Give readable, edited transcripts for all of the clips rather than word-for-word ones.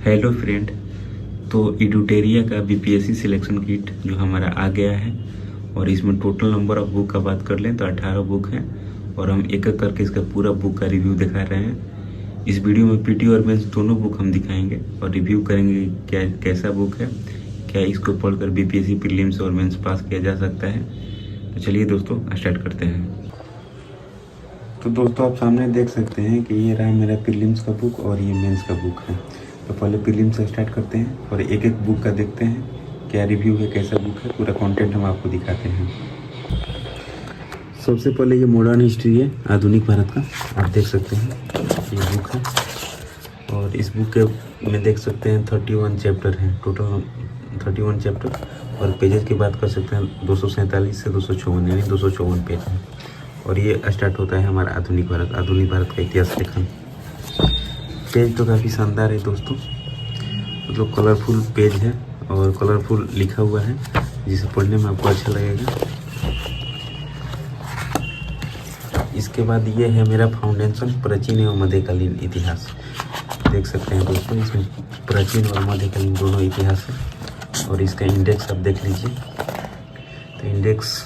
Hello friend. तो इडुटेरिया का BPSC selection kit जो हमारा आ गया है और इसमें टोटल नंबर ऑफ बुक का बात कर लें तो 18 बुक हैं और हम एक एक करके इसका पूरा बुक का रिव्यू दिखा रहे हैं। इस वीडियो में पीटी और मेंस दोनों बुक हम दिखाएंगे और रिव्यू करेंगे क्या कैसा बुक है, क्या इसको पढ़कर बीपीएससी प्रीलिम्स और मेंस पास किया जा सकता है। तो चलिए दोस्तों स्टार्ट करते हैं। तो दोस्तों आप सामने देख सकते हैं कि ये रहा मेरा प्रीलिम्स का बुक और ये मेंस का बुक है। तो पहले प्रीलिम्स से स्टार्ट करते हैं और एक एक बुक का देखते हैं क्या रिव्यू है, कैसा बुक है, पूरा कंटेंट हम आपको दिखाते हैं। सबसे पहले ये मॉडर्न हिस्ट्री है आधुनिक भारत का, आप देख सकते हैं ये बुक है और इस बुक के में देख सकते हैं 31 चैप्टर हैं, टोटल 31 चैप्टर और पेजेस की बात कर सकते हैं 247 से 254 यानी 254 पेज है। और ये स्टार्ट होता है हमारा आधुनिक भारत का इतिहास लेखन। पेज तो काफ़ी शानदार है दोस्तों, मतलब कलरफुल पेज है और कलरफुल लिखा हुआ है जिसे पढ़ने में आपको अच्छा लगेगा। इसके बाद ये है मेरा फाउंडेशन प्राचीन एवं मध्यकालीन इतिहास। देख सकते हैं दोस्तों इसमें प्राचीन और मध्यकालीन दोनों इतिहास है और इसका इंडेक्स आप देख लीजिए। तो इंडेक्स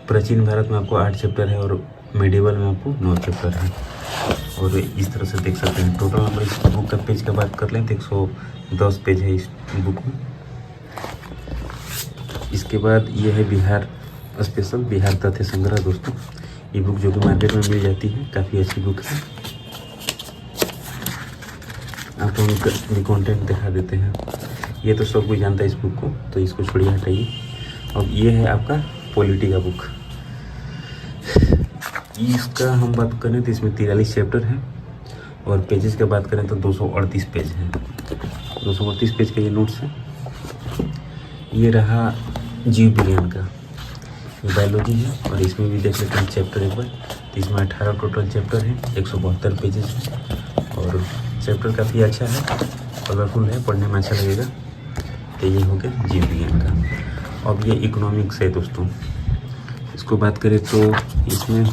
प्राचीन भारत में आपको 8 चैप्टर है और मेडिवल में आपको 9 चैप्टर है और इस तरह से देख सकते हैं। टोटल नंबर इस बुक का पेज का बात कर लें तो 110 पेज है इस बुक में। इसके बाद ये है बिहार स्पेशल बिहार तथ्य संग्रह दोस्तों, ये बुक जो कि मार्केट में मिल जाती है, काफ़ी अच्छी बुक है। आपको भी कंटेंट दिखा देते हैं। ये तो सब कोई जानता है इस बुक को, तो इसको छोड़िए हटाइए। अब ये है आपका पॉलिटी का बुक। इसका हम बात करें तो इसमें 43 चैप्टर हैं और पेजेस की बात करें तो 238 पेज हैं। 238 पेज का ये नोट्स है। ये रहा जीव विज्ञान का, ये बायोलॉजी है और इसमें भी देख सकते हैं चैप्टर एक बार। तो इसमें 18 टोटल चैप्टर हैं, 172 पेजेस हैं और चैप्टर काफ़ी अच्छा है, कलरफुल है, पढ़ने में अच्छा लगेगा। तो ये हो गया जीव विज्ञान का। अब ये इकोनॉमिक्स है दोस्तों, इसको बात करें तो इसमें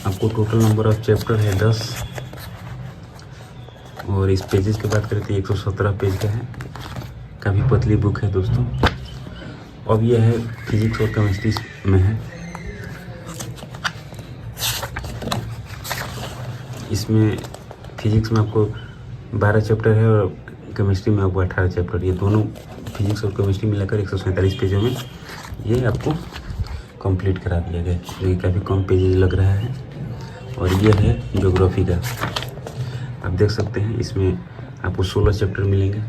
आपको टोटल नंबर ऑफ चैप्टर है 10 और इस पेजेस की बात करें तो 117 पेज का है, काफ़ी पतली बुक है दोस्तों। अब यह है फिजिक्स और केमिस्ट्री में है। इसमें फिजिक्स में आपको 12 चैप्टर है और केमिस्ट्री में आपको 18 चैप्टर। ये दोनों फिजिक्स और केमिस्ट्री मिलाकर 147 पेजों में ये आपको कंप्लीट करा दिया गया, जो ये काफ़ी कम पेजेज लग रहा है। और ये है ज्योग्राफी का, आप देख सकते हैं इसमें आपको 16 चैप्टर मिलेंगे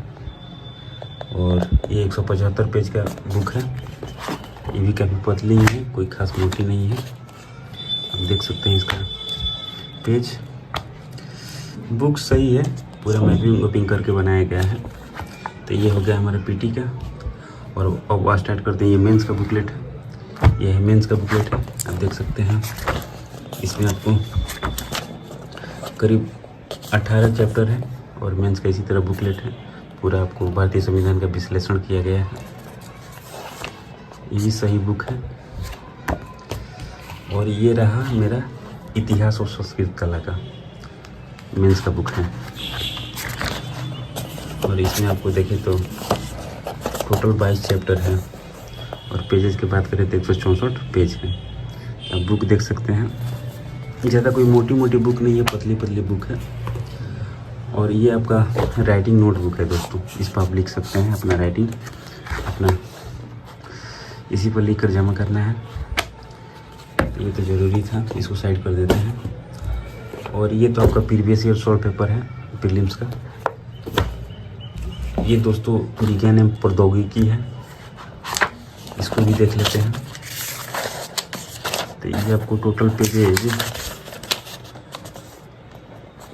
और ये 175 पेज का बुक है। ये भी काफ़ी पतली है, कोई खास मोटी नहीं है। आप देख सकते हैं इसका पेज। बुक सही है, पूरा मैपिंग वैपिंग करके बनाया गया है। तो ये हो गया हमारा पीटी का। और अब स्टार्ट करते हैं। ये मेंस का बुकलेट है, ये है मेंस का बुकलेट है, आप देख सकते हैं। इसमें आपको करीब 18 चैप्टर है और मेंस का इसी तरह बुकलेट है। पूरा आपको भारतीय संविधान का विश्लेषण किया गया है। ये भी सही बुक है। और ये रहा मेरा इतिहास और संस्कृत कला का मेंस का बुक है और इसमें आपको देखें तो टोटल 22 चैप्टर है और पेजेस की बात करें तो 164 पेज है। आप बुक देख सकते हैं, ज़्यादा कोई मोटी मोटी बुक नहीं है, पतली पतली बुक है। और ये आपका राइटिंग नोटबुक है दोस्तों, इस पर आप लिख सकते हैं अपना राइटिंग, अपना इसी पर लिख कर जमा करना है। ये तो ज़रूरी था, इसको साइड कर देते हैं। और ये तो आपका प्रीवियस ईयर शॉर्ट पेपर है प्रीलिम्स का। ये दोस्तों विज्ञान एवं प्रौद्योगिकी है, इसको भी देख लेते हैं। तो ये आपको टोटल पेजेज,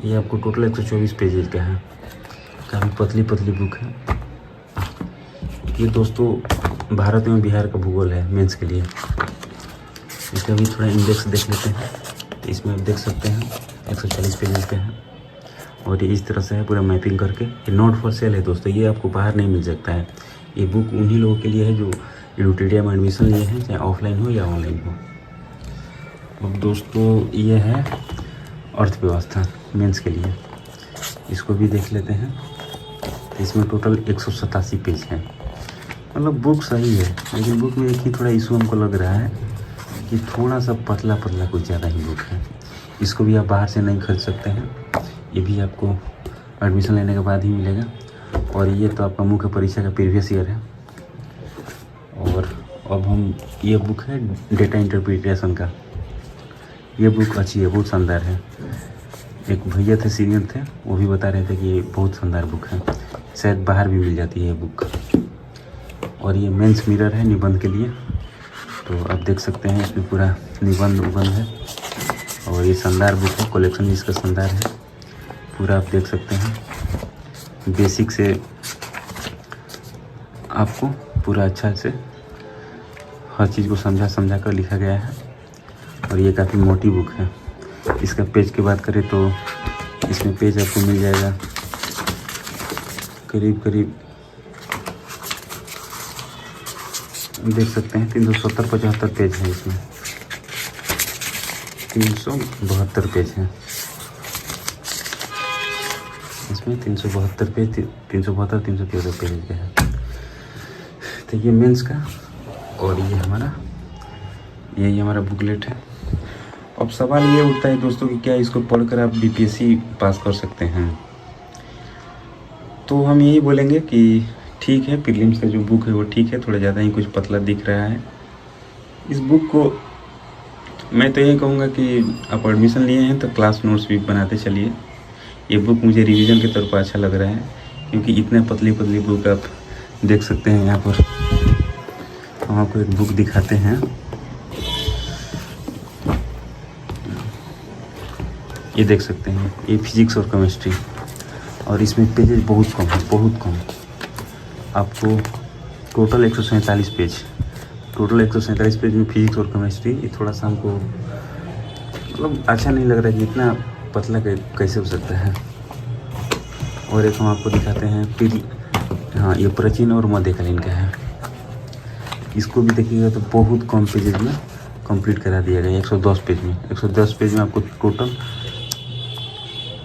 ये आपको टोटल 124 पेजेज का है, काफ़ी पतली पतली बुक है। ये दोस्तों भारत एवं बिहार का भूगोल है मेंस के लिए। इसका भी थोड़ा इंडेक्स देख लेते हैं। तो इसमें आप देख सकते हैं 140 पेजेज का है और ये इस तरह से है पूरा मैपिंग करके। ये नॉट फॉर सेल है दोस्तों, ये आपको बाहर नहीं मिल सकता है। ये बुक उन्हीं लोगों के लिए है जो इडुटेरिया में एडमिशन लिए हैं, चाहे ऑफलाइन हो या ऑनलाइन हो। अब दोस्तों ये है अर्थव्यवस्था मेंस के लिए। इसको भी देख लेते हैं। तो इसमें टोटल 187 पेज हैं। मतलब बुक सही है, लेकिन बुक में एक ही थोड़ा इशू हमको लग रहा है कि थोड़ा सा पतला पतला कुछ ज़्यादा ही बुक है। इसको भी आप बाहर से नहीं खरीद सकते हैं, ये भी आपको एडमिशन लेने के बाद ही मिलेगा। और ये तो आपका मुख्य परीक्षा का प्रीवियस ईयर है। और अब हम, ये बुक है डेटा इंटरप्रिटेशन का। ये बुक अच्छी है, बहुत शानदार है। एक भैया थे, सीनियर थे, वो भी बता रहे थे कि ये बहुत शानदार बुक है, शायद बाहर भी मिल जाती है ये बुक। और ये मेंस मिरर है निबंध के लिए, तो आप देख सकते हैं इसमें पूरा निबंध उबंध है। और ये शानदार बुक है, कलेक्शन भी इसका शानदार है पूरा। आप देख सकते हैं बेसिक से आपको पूरा अच्छा से हर चीज़ को समझा कर लिखा गया है। और ये काफ़ी मोटी बुक है। इसका पेज की बात करें तो इसमें पेज आपको मिल जाएगा करीब देख सकते हैं 370-75 पेज है इसमें। 372 पेज है इसमें, 372 पेज, 373 पेज के है। तो ये मेंस का, और ये हमारा, यही हमारा बुकलेट है। अब सवाल ये उठता है दोस्तों कि क्या इसको पढ़कर आप बीपीएससी पास कर सकते हैं? तो हम यही बोलेंगे कि ठीक है, प्रीलिम्स का जो बुक है वो ठीक है, थोड़ा ज़्यादा ही कुछ पतला दिख रहा है। इस बुक को मैं तो यही कहूँगा कि आप एडमिशन लिए हैं तो क्लास नोट्स भी बनाते चलिए। ये बुक मुझे रिवीजन के तौर पर अच्छा लग रहा है, क्योंकि इतने पतली बुक आप देख सकते हैं। यहाँ पर हम आपको एक बुक दिखाते हैं। ये देख सकते हैं, ये फिजिक्स और केमिस्ट्री, और इसमें पेजेस बहुत कम है, बहुत कम। आपको टोटल 147 पेज, टोटल 147 पेज में फिजिक्स और केमिस्ट्री। ये थोड़ा सा हमको मतलब अच्छा नहीं लग रहा है कि इतना पतला कैसे हो सकता है। और एक हम आपको दिखाते हैं हाँ, ये प्राचीन और मध्यकालीन का है। इसको भी देखिएगा तो बहुत कम पेजेज में कंप्लीट करा दिया गया है। 110 पेज में, 110 पेज में आपको टोटल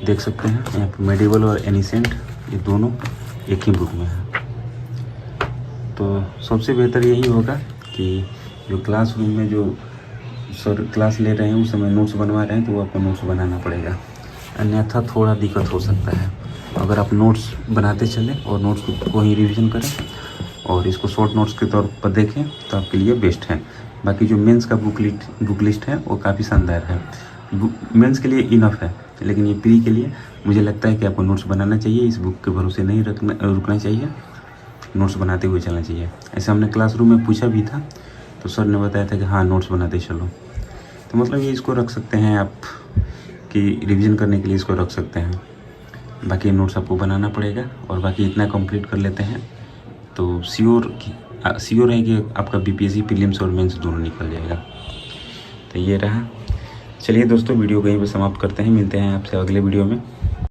देख सकते हैं। यहाँ पर मेडिवल और एनिसेंट, ये दोनों एक ही बुक में है। तो सबसे बेहतर यही होगा कि जो क्लासरूम में जो सर क्लास ले रहे हैं उस समय नोट्स बनवा रहे हैं तो वो आपको नोट्स बनाना पड़ेगा, अन्यथा थोड़ा दिक्कत हो सकता है। अगर आप नोट्स बनाते चलें और नोट्स को ही रिवीजन करें और इसको शॉर्ट नोट्स के तौर पर देखें तो आपके लिए बेस्ट है। बाकी जो मेंस का बुक लिस्ट है वो काफ़ी शानदार है। मेंस के लिए इनफ है, लेकिन ये प्री के लिए मुझे लगता है कि आपको नोट्स बनाना चाहिए। इस बुक के भरोसे नहीं रुकना चाहिए, नोट्स बनाते हुए चलना चाहिए। ऐसे हमने क्लासरूम में पूछा भी था तो सर ने बताया था कि हाँ नोट्स बनाते चलो। तो मतलब ये इसको रख सकते हैं आप कि रिवीजन करने के लिए इसको रख सकते हैं। बाकी नोट्स आपको बनाना पड़ेगा, और बाकी इतना कंप्लीट कर लेते हैं तो श्योर है कि आपका बीपीएससी प्रीलिम्स और मेंस दोनों निकल जाएगा। तो ये रहा। चलिए दोस्तों, वीडियो को यहीं पर समाप्त करते हैं, मिलते हैं आपसे अगले वीडियो में।